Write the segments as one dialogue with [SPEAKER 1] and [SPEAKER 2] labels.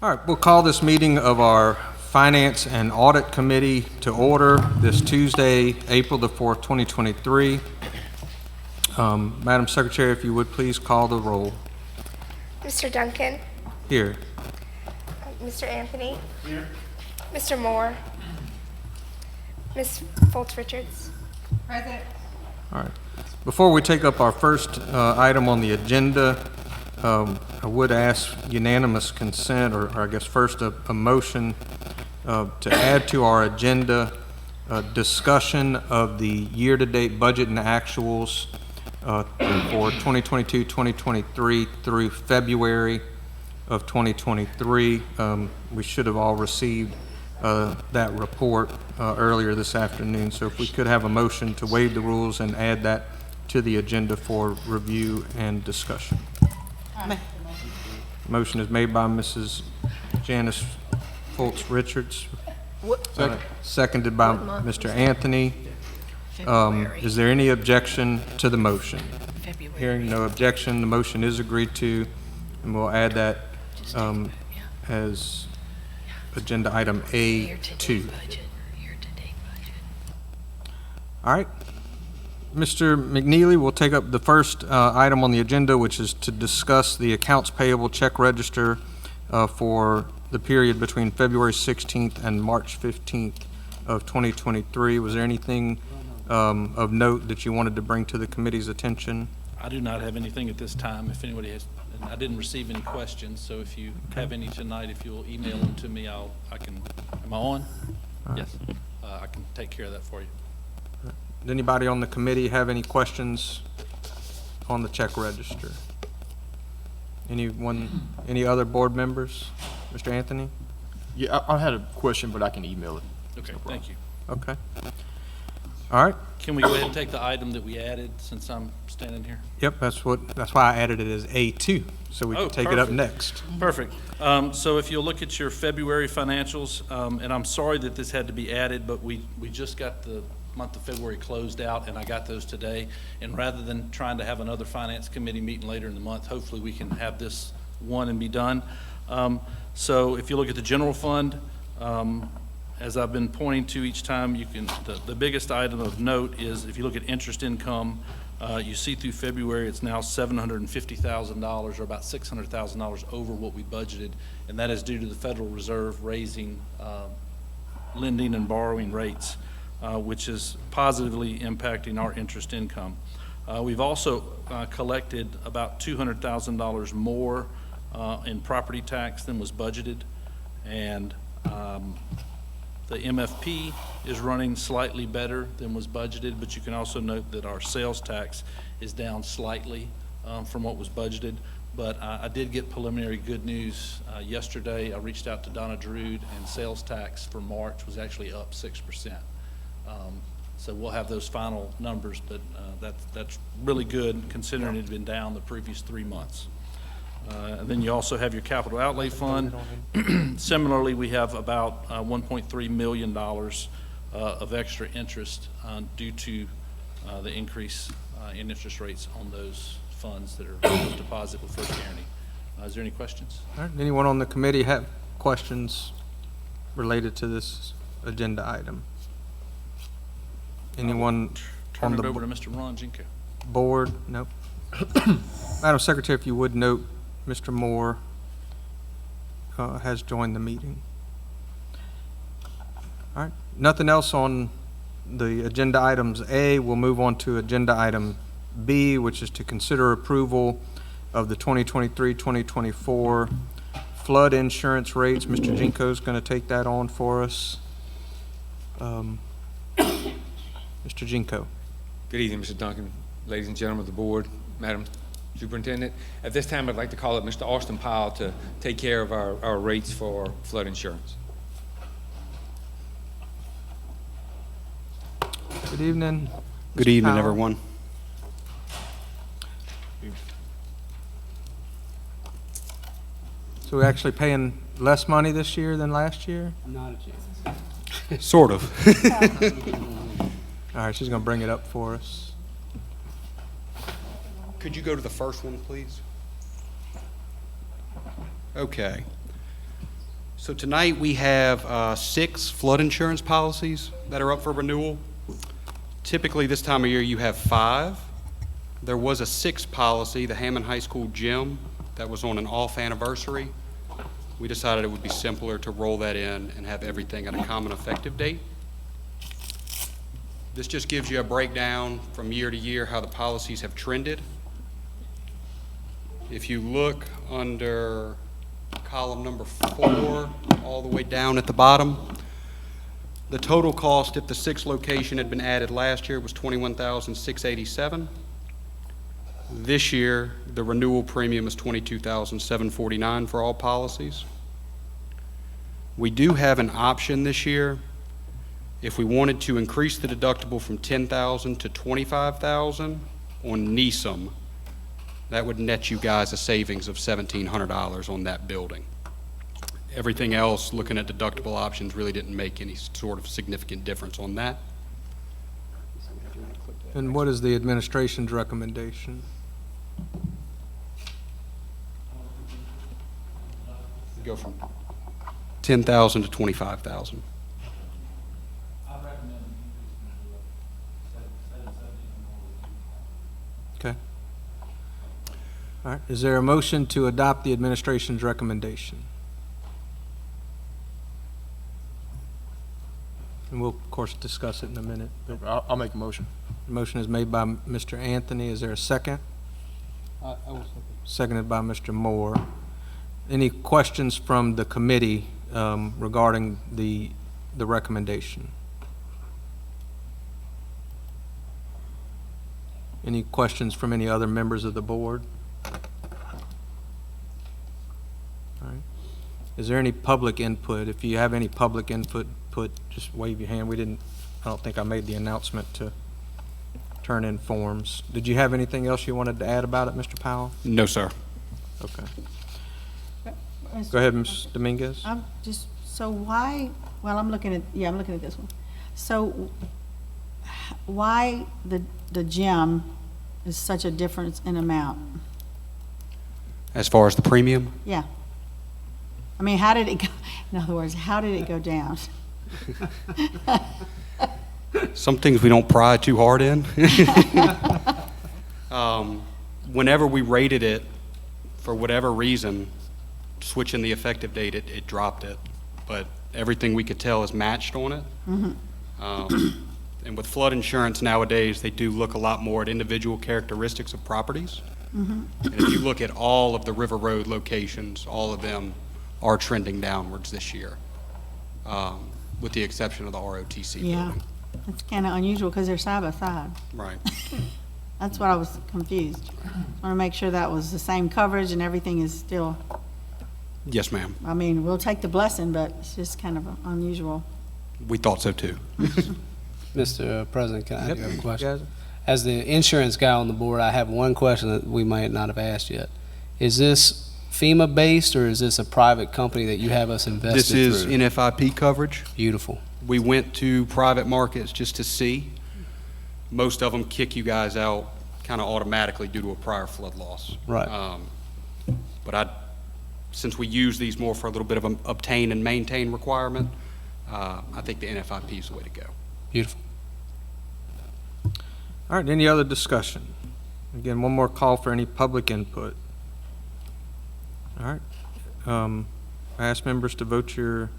[SPEAKER 1] All right, we'll call this meeting of our Finance and Audit Committee to order this Tuesday, April the 4th, 2023. Madam Secretary, if you would please call the roll.
[SPEAKER 2] Mr. Duncan?
[SPEAKER 1] Here.
[SPEAKER 2] Mr. Anthony? Here. Mr. Moore? Ms. Foltz-Richards?
[SPEAKER 3] Present.
[SPEAKER 1] All right. Before we take up our first item on the agenda, I would ask unanimous consent, or I guess first a motion to add to our agenda discussion of the year-to-date budget and actuals for 2022-2023 through February of 2023. We should have all received that report earlier this afternoon. So if we could have a motion to waive the rules and add that to the agenda for review and discussion. Motion is made by Mrs. Janice Foltz-Richards. Seconded by Mr. Anthony. Is there any objection to the motion? Hearing no objection, the motion is agreed to, and we'll add that as agenda item A2. All right. Mr. McNeely will take up the first item on the agenda, which is to discuss the accounts payable check register for the period between February 16th and March 15th of 2023. Was there anything of note that you wanted to bring to the committee's attention?
[SPEAKER 4] I do not have anything at this time. If anybody has, and I didn't receive any questions, so if you have any tonight, if you'll email them to me, am I on? Yes. I can take care of that for you.
[SPEAKER 1] Does anybody on the committee have any questions on the check register? Anyone, any other board members? Mr. Anthony?
[SPEAKER 5] Yeah, I had a question, but I can email it.
[SPEAKER 4] Okay, thank you.
[SPEAKER 1] Okay. All right.
[SPEAKER 4] Can we go ahead and take the item that we added since I'm standing here?
[SPEAKER 1] Yep, that's why I added it as A2, so we can take it up next.
[SPEAKER 4] Perfect. So if you'll look at your February financials, and I'm sorry that this had to be added, but we just got the month of February closed out, and I got those today. And rather than trying to have another finance committee meeting later in the month, hopefully we can have this one and be done. So if you look at the general fund, as I've been pointing to each time, you can, the biggest item of note is if you look at interest income, you see through February it's now $750,000 or about $600,000 over what we budgeted, and that is due to the Federal Reserve raising lending and borrowing rates, which is positively impacting our interest income. We've also collected about $200,000 more in property tax than was budgeted, and the MFP is running slightly better than was budgeted, but you can also note that our sales tax is down slightly from what was budgeted. But I did get preliminary good news yesterday. I reached out to Donna Drude, and sales tax for March was actually up 6%. So we'll have those final numbers, but that's really good considering it had been down the previous 3 months. And then you also have your capital outlay fund. Similarly, we have about $1.3 million of extra interest due to the increase in interest rates on those funds that are deposited with First Guarantee. Is there any questions?
[SPEAKER 1] All right. Anyone on the committee have questions related to this agenda item? Anyone
[SPEAKER 4] Turn
[SPEAKER 1] on
[SPEAKER 4] it
[SPEAKER 1] the
[SPEAKER 4] over to Mr. Ron Jinko.
[SPEAKER 1] board? Nope. Madam Secretary, if you would note, Mr. Moore has joined the meeting. All right. Nothing else on the agenda items A. We'll move on to agenda item B, which is to consider approval of the 2023-2024 flood insurance rates. Mr. Jinko is going to take that on for us. Mr. Jinko.
[SPEAKER 6] Good evening, Mr. Duncan, ladies and gentlemen of the board, Madam Superintendent. At this time, I'd like to call up Mr. Austin Powell to take care of our rates for flood insurance.
[SPEAKER 1] Good evening.
[SPEAKER 7] Good
[SPEAKER 1] Mr.
[SPEAKER 7] evening,
[SPEAKER 1] Powell.
[SPEAKER 7] everyone.
[SPEAKER 1] So we're actually paying less money this year than last year?
[SPEAKER 7] Not a chance. Sort of.
[SPEAKER 1] All right, she's going to bring it up for us.
[SPEAKER 7] Could you go to the first one, please? Okay.
[SPEAKER 3] So tonight we have 6 flood insurance policies that are up for renewal. Typically this time of year you have 5. There was a 6th policy, the Hammond High School gym, that was on an off anniversary. We decided it would be simpler to roll that in and have everything at a common effective date. This just gives you a breakdown from year to year how the policies have trended. If you look under column number 4, all the way down at the bottom, the total cost if the 6th location had been added last year was $21,687. This year, the renewal premium is $22,749 for all policies. We do have an option this year. If we wanted to increase the deductible from $10,000 to $25,000 on NESM, that would net you guys a savings of $1,700 on that building. Everything else, looking at deductible options, really didn't make any sort of significant difference on that.
[SPEAKER 1] And what is the administration's recommendation?
[SPEAKER 3] Go from 10,000 to 25,000.
[SPEAKER 1] Okay. All right, is there a motion to adopt the administration's recommendation? And we'll, of course, discuss it in a minute. But
[SPEAKER 5] I'll make a motion.
[SPEAKER 1] the motion is made by Mr. Anthony. Is there a second?
[SPEAKER 7] I will second.
[SPEAKER 1] Seconded by Mr. Moore. Any questions from the committee regarding the recommendation? Any questions from any other members of the board? All right. Is there any public input? If you have any public input, just wave your hand. I don't think I made the announcement to turn in forms. Did you have anything else you wanted to add about it, Mr. Powell?
[SPEAKER 3] No, sir.
[SPEAKER 1] Okay. Go ahead, Ms. Dominguez.
[SPEAKER 8] I'm just, so why, well, I'm looking at this one. So why the gym is such a difference in amount?
[SPEAKER 3] As far as the premium,
[SPEAKER 8] Yeah. I mean, how did it go, in other words, how did it go down?
[SPEAKER 3] some things we don't pry too hard in. Whenever we rated it, for whatever reason, switching the effective date, it dropped it. But everything we could tell is matched on it. And with flood insurance nowadays, they do look a lot more at individual characteristics of properties. And if you look at all of the River Road locations, all of them are trending downwards this year, with the exception of the ROTC
[SPEAKER 8] Yeah,
[SPEAKER 3] building.
[SPEAKER 8] it's kind of unusual because they're side by side.
[SPEAKER 3] Right.
[SPEAKER 8] That's what I was confused. Want to make sure that was the same coverage and everything is still,
[SPEAKER 3] Yes, ma'am.
[SPEAKER 8] I mean, we'll take the blessing, but it's just kind of unusual.
[SPEAKER 3] We thought so too.
[SPEAKER 7] Mr. President, can I
[SPEAKER 1] Yep.
[SPEAKER 7] have a question?
[SPEAKER 1] Guys?
[SPEAKER 7] As the insurance guy on the board, I have one question that we might not have asked yet. Is this FEMA-based, or is this a private company that you have us invested
[SPEAKER 3] This is
[SPEAKER 7] through?
[SPEAKER 3] NFIP coverage.
[SPEAKER 7] Beautiful.
[SPEAKER 3] We went to private markets just to see. Most of them kick you guys out kind of automatically due to a prior flood loss.
[SPEAKER 7] Right.
[SPEAKER 3] But since we use these more for a little bit of an obtain and maintain requirement, I think the NFIP is the way to go.
[SPEAKER 7] Beautiful.
[SPEAKER 1] All right, any other discussion? Again, one more call for any public input. All right. I ask members to vote your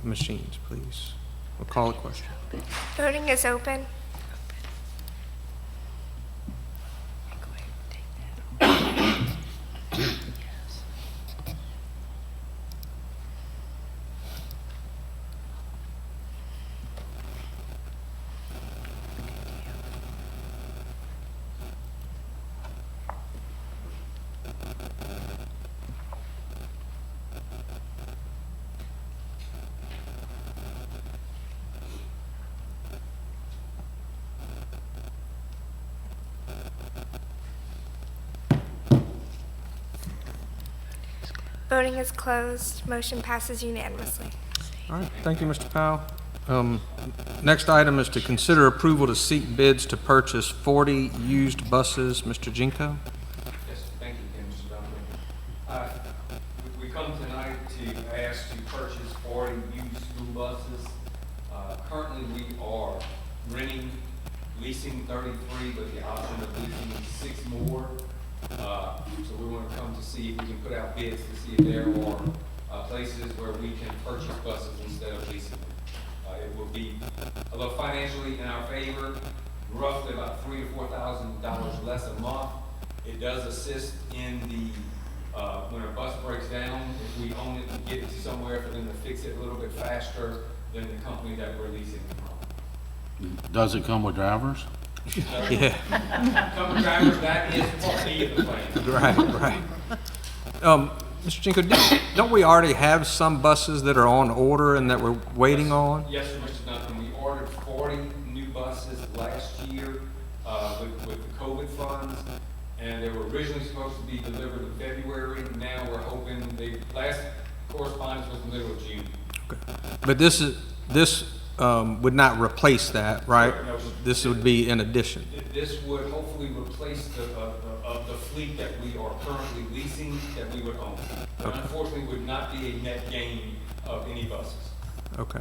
[SPEAKER 1] machines, please. We'll call a question.
[SPEAKER 2] Voting is open. Voting is closed. Motion passes unanimously.
[SPEAKER 1] All right, thank you, Mr. Powell. Next item is to consider approval to seek bids to purchase 40 used buses. Mr. Jinko?
[SPEAKER 6] Yes, thank you, Mr. Dominic. We come tonight to ask to purchase 40 used school buses. Currently, we are leasing 33 with the option of leasing 6 more. So we want to come to see if we can put out bids to see if there are places where we can purchase buses instead of leasing them. It will be a little financially in our favor, roughly about $3,000 to $4,000 less a month. It does assist in the, when a bus breaks down, if we own it and get it somewhere for them to fix it a little bit faster than the company that we're leasing it from.
[SPEAKER 9] Does it come with drivers?
[SPEAKER 1] Yeah,
[SPEAKER 6] Come with drivers, that is part B of the plan.
[SPEAKER 1] right. Mr. Jinko, don't we already have some buses that are on order and that we're waiting on?
[SPEAKER 6] Yes, sir, Mr. Duncan, we ordered 40 new buses last year with the COVID funds, and they were originally supposed to be delivered in February. Now we're hoping, the last correspondence was the middle of June.
[SPEAKER 1] But this would not replace that, right?
[SPEAKER 6] No.
[SPEAKER 1] This would be in addition.
[SPEAKER 6] This would hopefully replace the fleet that we are currently leasing that we would own. But unfortunately, would not be a net gain of any buses.
[SPEAKER 1] Okay.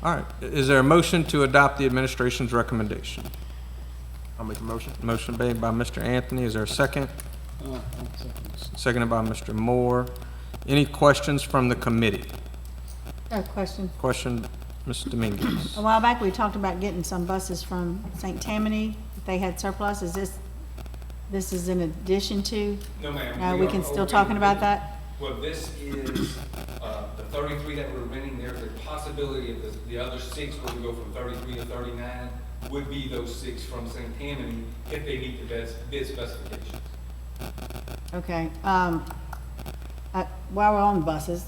[SPEAKER 1] All right. Is there a motion to adopt the administration's recommendation?
[SPEAKER 5] I'll make a motion.
[SPEAKER 1] Motion made by Mr. Anthony. Is there a second? Seconded by Mr. Moore. Any questions from the committee?
[SPEAKER 8] Question.
[SPEAKER 1] Question, Ms. Dominguez.
[SPEAKER 8] A while back, we talked about getting some buses from St. Tammany, if they had surplus. This is in addition to?
[SPEAKER 6] No, ma'am.
[SPEAKER 8] No, we
[SPEAKER 6] are
[SPEAKER 8] can still
[SPEAKER 6] open
[SPEAKER 8] talking about
[SPEAKER 6] with-
[SPEAKER 8] that?
[SPEAKER 6] Well, this is, the 33 that we're renting, there's a possibility of the other 6, where we go from 33 to 39, would be those 6 from St. Tammany if they meet the bid specifications.
[SPEAKER 8] Okay. While we're on buses,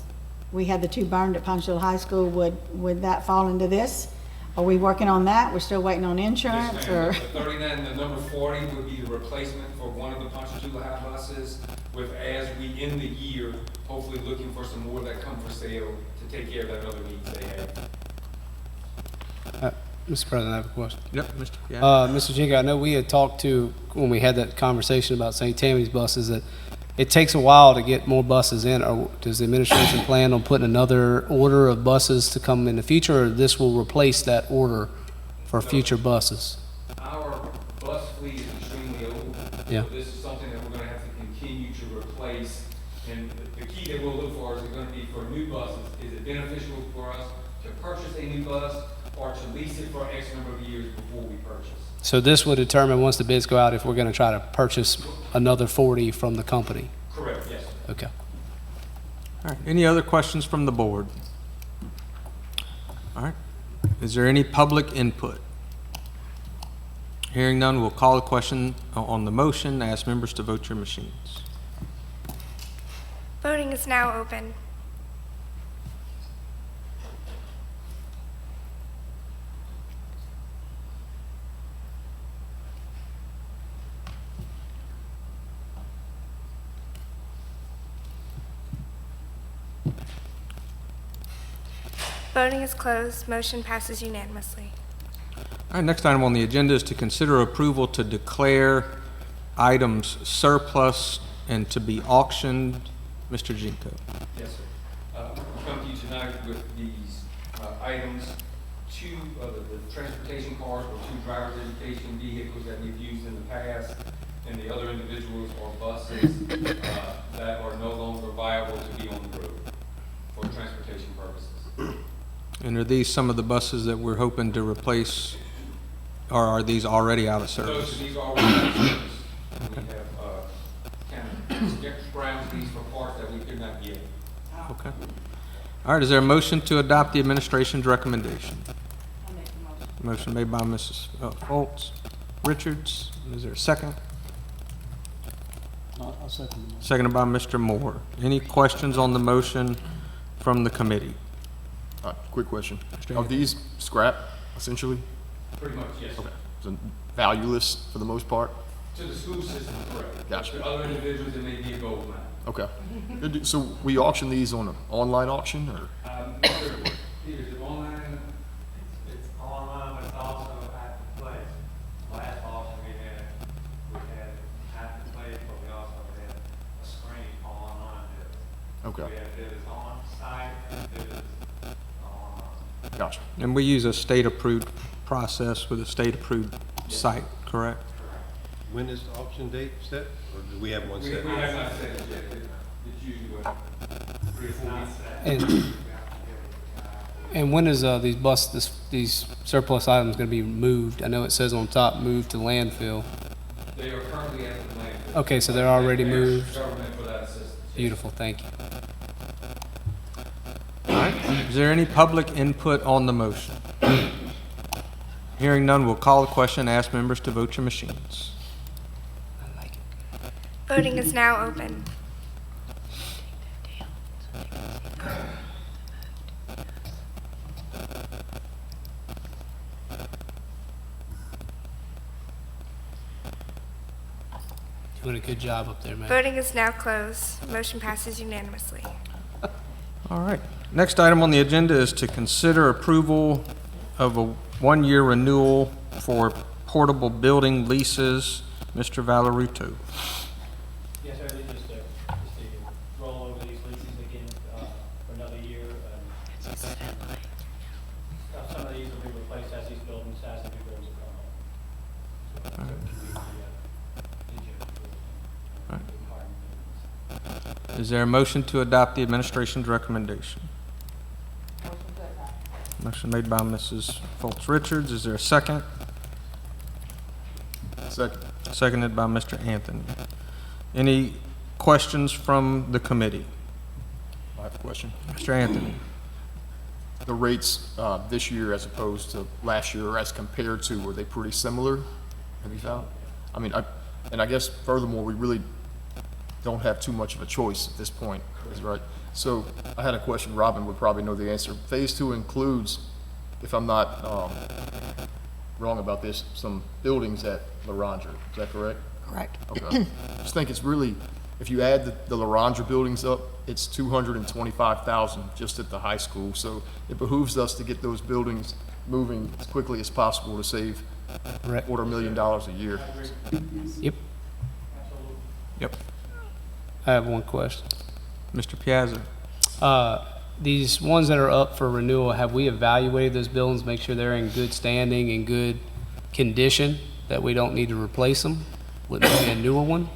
[SPEAKER 8] we had the 2 burned at Ponchville High School. Would that fall into this? Are we working on that? We're still waiting on insurance,
[SPEAKER 6] Yes,
[SPEAKER 8] or?
[SPEAKER 6] ma'am. The 39, the number 40 would be the replacement for one of the Ponchatoula High buses, with, as we end the year, hopefully looking for some more that come for sale to take care of that other needs they have.
[SPEAKER 7] Mr. President, I have a question.
[SPEAKER 1] Yep, Mr. Yeah.
[SPEAKER 7] Mr. Jinko, I know we had talked to, when we had that conversation about St. Tammany's buses, that it takes a while to get more buses in. Or does the administration plan on putting another order of buses to come in the future, or this will replace that order for future buses?
[SPEAKER 6] Our bus fleet is extremely old.
[SPEAKER 7] Yeah.
[SPEAKER 6] So this is something that we're gonna have to continue to replace. And the key that we'll look for is gonna be for new buses. Is it beneficial for us to purchase a new bus or to lease it for X number of years before we purchase?
[SPEAKER 7] So this will determine, once the bids go out, if we're going to try to purchase another 40 from the company?
[SPEAKER 6] Correct, yes.
[SPEAKER 7] Okay.
[SPEAKER 1] All right. Any other questions from the board? All right. Is there any public input? Hearing none, we'll call a question on the motion. Ask members to vote your machines.
[SPEAKER 2] Voting is now open. Voting is closed. Motion passes unanimously.
[SPEAKER 1] All right, next item on the agenda is to consider approval to declare items surplus and to be auctioned. Mr. Jinko.
[SPEAKER 6] Yes, sir. We come to you tonight with these items. Two of the transportation cars or 2 driver's education vehicles that we've used in the past, and the other individuals or buses that are no longer viable to be on the road for transportation purposes.
[SPEAKER 1] And are these some of the buses that we're hoping to replace, or are these already out of service?
[SPEAKER 6] These are already out of service. We have kind of scrounged these for parts that we could not get.
[SPEAKER 1] Okay. All right, is there a motion to adopt the administration's recommendation? Motion made by Mrs. Foltz. Richards, is there a second?
[SPEAKER 7] I'll second.
[SPEAKER 1] Seconded by Mr. Moore. Any questions on the motion from the committee?
[SPEAKER 5] Quick question.
[SPEAKER 1] Mr.
[SPEAKER 5] Are these scrap, essentially?
[SPEAKER 6] Pretty much, yes.
[SPEAKER 5] Okay. So valueless for the most part?
[SPEAKER 6] To the school system, correct.
[SPEAKER 5] Gotcha.
[SPEAKER 6] To other individuals, it may be a gold mine.
[SPEAKER 5] Okay. So we auction these on an online auction, or?
[SPEAKER 6] Mr. Peters, is it online?
[SPEAKER 10] It's online, but it's also at the place. Last auction we had at the place, but we also had a screen online to
[SPEAKER 5] Okay,
[SPEAKER 10] We have bids on site and bids on,
[SPEAKER 5] gotcha.
[SPEAKER 1] And we use a state-approved process with a state-approved site, correct?
[SPEAKER 9] When is the auction date set, or do we have one
[SPEAKER 6] We
[SPEAKER 9] set?
[SPEAKER 6] have not said it yet. It's usually what, 3 or 4 weeks.
[SPEAKER 7] And, and when is these surplus items going to be moved? I know it says on top, moved to landfill.
[SPEAKER 6] They are currently at the landfill.
[SPEAKER 7] Okay, so they're already
[SPEAKER 6] There's
[SPEAKER 7] moved.
[SPEAKER 6] Government for that assistance.
[SPEAKER 7] Beautiful, thank you.
[SPEAKER 1] All right, is there any public input on the motion? Hearing none, we'll call the question, ask members to vote your machines.
[SPEAKER 2] Voting is now open.
[SPEAKER 7] Doing a good job up there, man.
[SPEAKER 2] Voting is now closed. Motion passes unanimously.
[SPEAKER 1] All right. Next item on the agenda is to consider approval of a one-year renewal for portable building leases. Mr. Valaruto.
[SPEAKER 11] Yes, sir, just to roll over these leases again for another year. Some of these will be replaced as these buildings, as the new buildings are coming on.
[SPEAKER 1] Is there a motion to adopt the administration's recommendation? Motion made by Mrs. Foltz Richards. Is there a second?
[SPEAKER 5] Second.
[SPEAKER 1] Seconded by Mr. Anthony. Any questions from the committee?
[SPEAKER 5] I have a question.
[SPEAKER 1] Mr. Anthony.
[SPEAKER 5] The rates this year as opposed to last year, or as compared to, were they pretty similar? Have you found? I mean, I guess furthermore, we really don't have too much of a choice at this point, is right? So I had a question, Robin would probably know the answer. Phase 2 includes, if I'm not wrong about this, some buildings at La Rondra, is that correct?
[SPEAKER 8] Correct.
[SPEAKER 5] Okay. Just think it's really, if you add the La Rondra buildings up, it's $225,000 just at the high school. So it behooves us to get those buildings moving as quickly as possible to save
[SPEAKER 7] Correct.
[SPEAKER 5] $250,000 a year.
[SPEAKER 7] Yep.
[SPEAKER 1] Yep.
[SPEAKER 7] I have one question.
[SPEAKER 1] Mr. Piazza.
[SPEAKER 7] These ones that are up for renewal, have we evaluated those buildings, make sure they're in good standing, in good condition, that we don't need to replace them with maybe a newer one?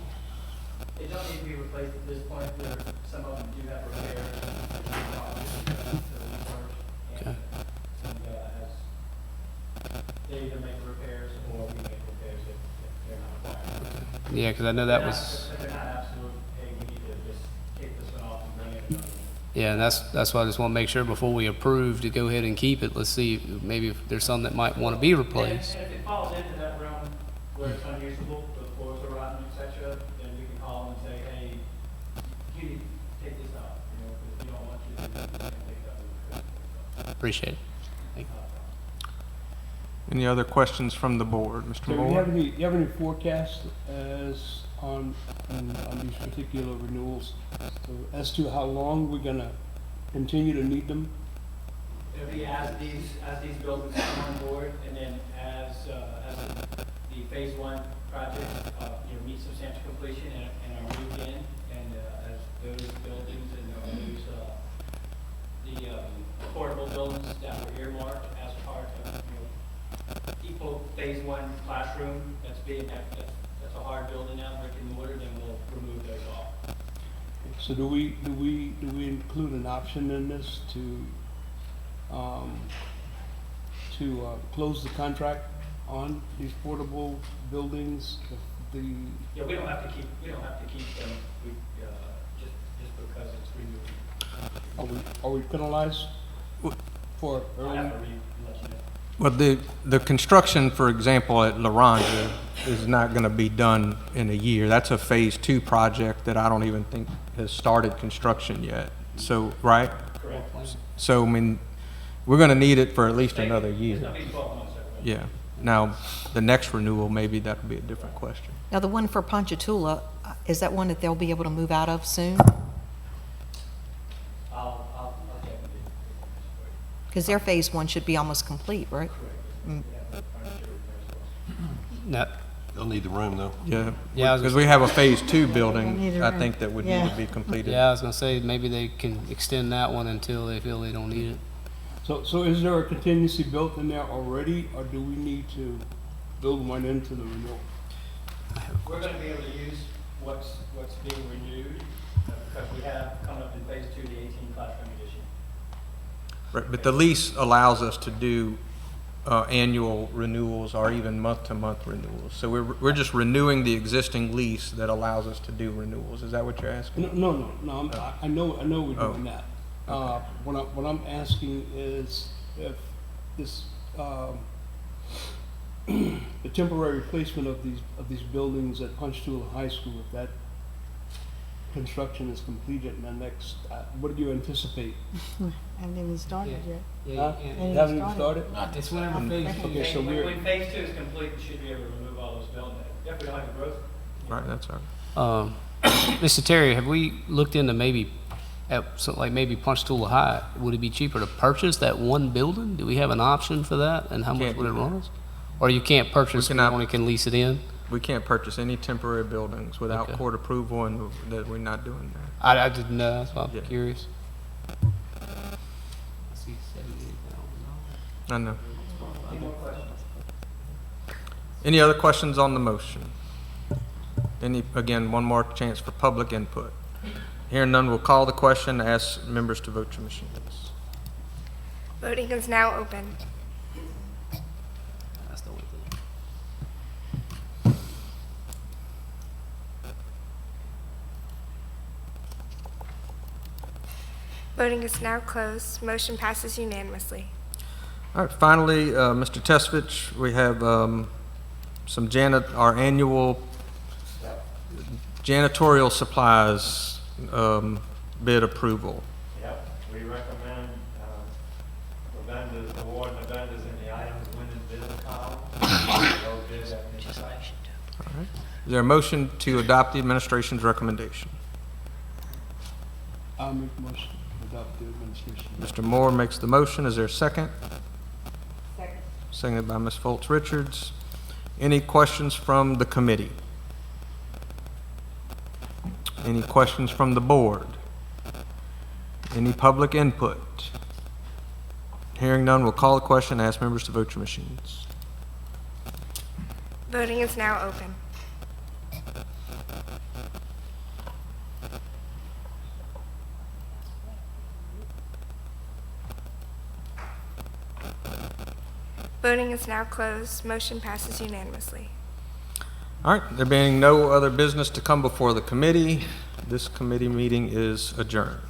[SPEAKER 11] They don't need to be replaced at this point. Some of them do have repairs.
[SPEAKER 7] Okay.
[SPEAKER 11] And they either make repairs or we make repairs if they're not required.
[SPEAKER 7] Yeah, because I know that was,
[SPEAKER 11] But they're not absolute, hey, we need to just take this one off and bring in another one.
[SPEAKER 7] yeah, and that's why I just want to make sure before we approve to go ahead and keep it, let's see, maybe if there's some that might want to be replaced.
[SPEAKER 11] And if it falls into that realm where it's unusable, the floors are rotten, et cetera, then we can call them and say, hey, you need to take this out, you know, because we don't want you to do this, you can take that.
[SPEAKER 7] Appreciate it. Thank you.
[SPEAKER 1] Any other questions from the board? Mr.
[SPEAKER 12] So do
[SPEAKER 1] Moore?
[SPEAKER 12] you have any forecast as on these particular renewals? So as to how long we're gonna continue to need them?
[SPEAKER 11] It'll be as these buildings come on board, and then as the phase 1 project, meet substantial completion and are moved in, and as those buildings and the affordable buildings that were earmarked as part of, equal phase 1 classroom, that's a hard building now, brick and mortar, then we'll remove those off.
[SPEAKER 12] So do we include an option in this to close the contract on these portable buildings? If the,
[SPEAKER 11] Yeah, we don't have to keep them, just because it's renewed.
[SPEAKER 12] are we penalized for
[SPEAKER 11] I'll
[SPEAKER 12] early?
[SPEAKER 11] have to let you know.
[SPEAKER 1] Well, the construction, for example, at La Rondra is not going to be done in a year. That's a Phase 2 project that I don't even think has started construction yet. So, right?
[SPEAKER 11] Correct.
[SPEAKER 1] So, I mean, we're going to need it for at least another
[SPEAKER 11] It's
[SPEAKER 1] year.
[SPEAKER 11] gonna be 12 months, everybody.
[SPEAKER 1] Yeah. Now, the next renewal, maybe that would be a different question.
[SPEAKER 13] Now, the one for Ponchatoula, is that one that they'll be able to move out of soon?
[SPEAKER 11] I'll check with you.
[SPEAKER 13] Because their phase 1 should be almost complete, right?
[SPEAKER 11] Correct.
[SPEAKER 13] Mm.
[SPEAKER 11] Yeah, but furniture repairs as well.
[SPEAKER 7] Now,
[SPEAKER 9] They'll need the room, though.
[SPEAKER 1] Yeah,
[SPEAKER 7] Yeah, I was
[SPEAKER 1] because
[SPEAKER 7] gonna
[SPEAKER 1] we have a Phase 2
[SPEAKER 8] Need
[SPEAKER 1] building,
[SPEAKER 8] a
[SPEAKER 1] I
[SPEAKER 8] room.
[SPEAKER 1] think, that would need
[SPEAKER 8] Yeah.
[SPEAKER 1] to be completed.
[SPEAKER 7] Yeah, I was gonna say, maybe they can extend that one until they feel they don't need it.
[SPEAKER 12] So is there a contingency built in there already, or do we need to build one into the renewal?
[SPEAKER 11] We're gonna be able to use what's being renewed, because we have coming up in phase 2, the 18 classroom edition.
[SPEAKER 1] Right, but the lease allows us to do annual renewals or even month-to-month renewals. So we're just renewing the existing lease that allows us to do renewals. Is that what you're asking?
[SPEAKER 12] No, I know we're
[SPEAKER 1] Oh.
[SPEAKER 12] doing that. What I'm asking is if this, the temporary replacement of these buildings at Punchtoula High School, if that construction is completed in the next, what do you anticipate?
[SPEAKER 8] Haven't even started yet.
[SPEAKER 12] Huh?
[SPEAKER 8] even
[SPEAKER 12] Haven't even
[SPEAKER 8] started.
[SPEAKER 12] started?
[SPEAKER 7] It's whenever phase two.
[SPEAKER 12] Okay, so
[SPEAKER 11] When
[SPEAKER 12] we're,
[SPEAKER 11] when phase 2 is complete, we should be able to remove all those buildings. If we don't have a growth.
[SPEAKER 1] Right, that's all right.
[SPEAKER 7] Mr. Terry, have we looked into maybe, at something like maybe Punchtoula High, would it be cheaper to purchase that one building? Do we have an option for that, and how much
[SPEAKER 1] Can't
[SPEAKER 7] would it
[SPEAKER 1] do that.
[SPEAKER 7] run us? Or you can't purchase, you
[SPEAKER 1] cannot-
[SPEAKER 7] only can lease it in?
[SPEAKER 1] We can't purchase any temporary buildings without
[SPEAKER 7] Okay.
[SPEAKER 1] court approval, and that we're not doing that.
[SPEAKER 7] I didn't know, that's why I'm
[SPEAKER 1] Yeah.
[SPEAKER 7] curious.
[SPEAKER 1] I know. Any other questions on the motion? Again, one more chance for public input. Hearing none, we'll call the question, ask members to vote your machines.
[SPEAKER 2] Voting is now open.
[SPEAKER 7] That's the only thing.
[SPEAKER 2] Voting is now closed. Motion passes unanimously.
[SPEAKER 1] All right, finally, Mr. Tesvich, we have some our annual janitorial supplies bid approval.
[SPEAKER 10] Yep, we recommend, the vendors, awarding the vendors in the items winning bid column. Low bid at any price.
[SPEAKER 1] All right. Is there a motion to adopt the administration's recommendation?
[SPEAKER 12] I'll make a motion to adopt the administration.
[SPEAKER 1] Mr. Moore makes the motion. Is there a second? Second. Seconded by Ms. Foltz Richards. Any questions from the committee? Any questions from the board? Any public input? Hearing none, we'll call the question and ask members to vote your machines.
[SPEAKER 2] Voting is now open. Voting is now closed. Motion passes unanimously.
[SPEAKER 1] All right, there being no other business to come before the committee, this committee meeting is adjourned.